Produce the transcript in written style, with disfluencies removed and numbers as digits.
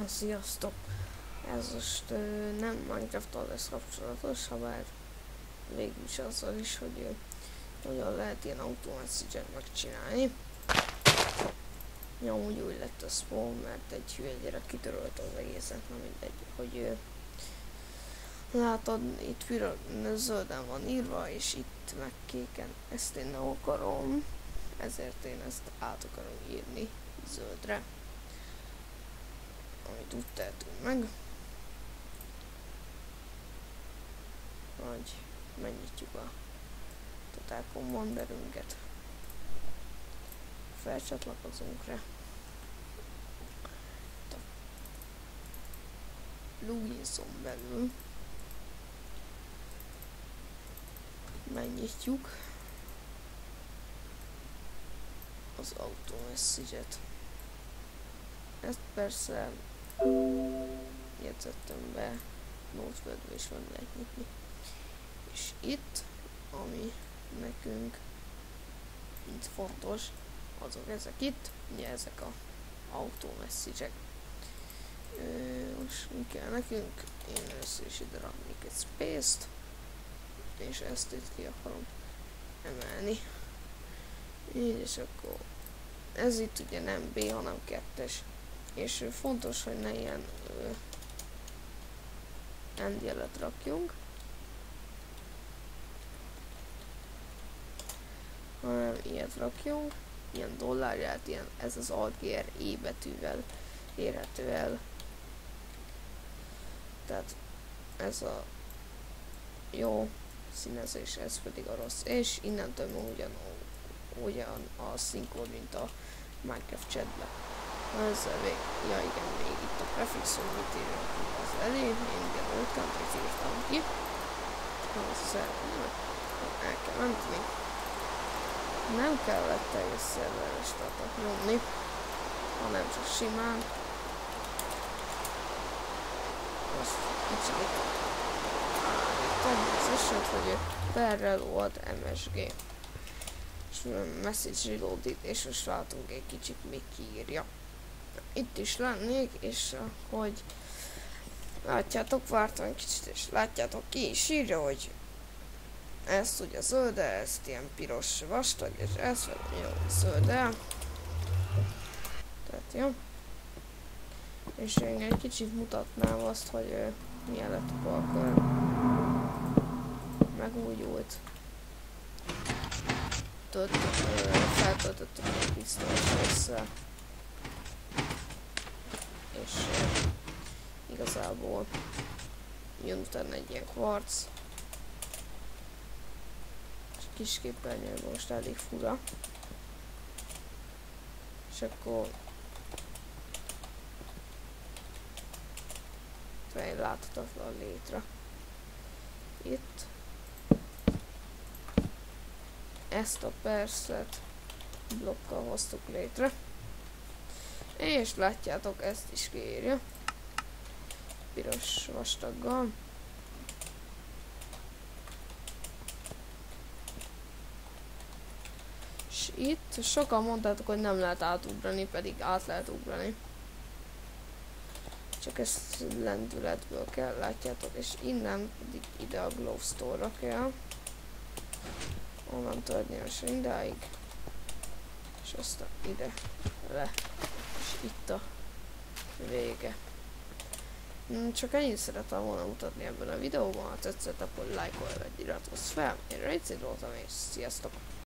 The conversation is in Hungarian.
Sziasztok! Ez most nem Minecraft-tal lesz kapcsolatos, habár végülis azzal is, hogy hogyan lehet ilyen automessage-et megcsinálni. Amúgy úgy lett a spawn, mert egy hülye gyerek kitörölt az egészet, nem mindegy, hogy látod, itt zölden van írva, és itt meg kéken. Ezt én nem akarom, ezért én ezt át akarom írni zöldre. Amit úgy tehetünk meg, hogy megnyitjuk a Total Commanderünket, felcsatlakozunk rá, a pluginson belül megnyitjuk az automessage-et. Ezt persze jegyzettem be, Notepad-be is meg lehet nyitni. És itt, ami nekünk itt fontos, azok ezek itt, ugye ezek a automessage-ek. Most mi kell nekünk? Én először is ide raknék egy space-t, és ezt itt ki akarom emelni. Így, és akkor ez itt ugye nem B, hanem 2-es. És fontos, hogy ne ilyen end jelet rakjunk, hanem ilyet rakjunk, ilyen dollárját, ilyen, ez az Alt-GR E betűvel érhető el. Tehát ez a jó színezés, ez pedig a rossz, és innentől ugyan a színkód, mint a Minecraft chatben. Ezzel ja igen, még itt a prefixum, mit írjunk az elé, én ugye oldcountry-t írtam ki. El kell menteni. Nem kellett teljes szerveres startot nyomni, hanem csak simán. Most kicsit természetesen, hogy perrel volt MSG. És message reloaded, és most látunk egy kicsit, mi kiírja. Itt is lennék, és hogy látjátok, vártam egy kicsit, és látjátok, ki is írja, hogy ezt ugye zöld, ezt ilyen piros vastag, és ez jó zöld el. Tehát jó. És én egy kicsit mutatnám azt, hogy milyen lett a parkour. Megújult. Feltöltöttük a pisztolyos résszel. És igazából jön utána egy ilyen kvarc. Kis képernyőben most elég fura. És akkor egy láthatatlan létre. Itt ezt a percet blokkal hoztuk létre. És látjátok, ezt is kiírja. Piros vastaggal. És itt sokan mondtátok, hogy nem lehet átugrani, pedig át lehet ugrani. Csak ezt lendületből kell, látjátok, és innen pedig ide a Glove Store-ra kell. Onnan egyenesen idáig. És aztán ide le. És itt a vége. Csak ennyit szerettem volna mutatni ebben a videóban, ha tetszett, akkor lájkolj, vagy iratkozz fel. Én Raycid voltam, és sziasztok!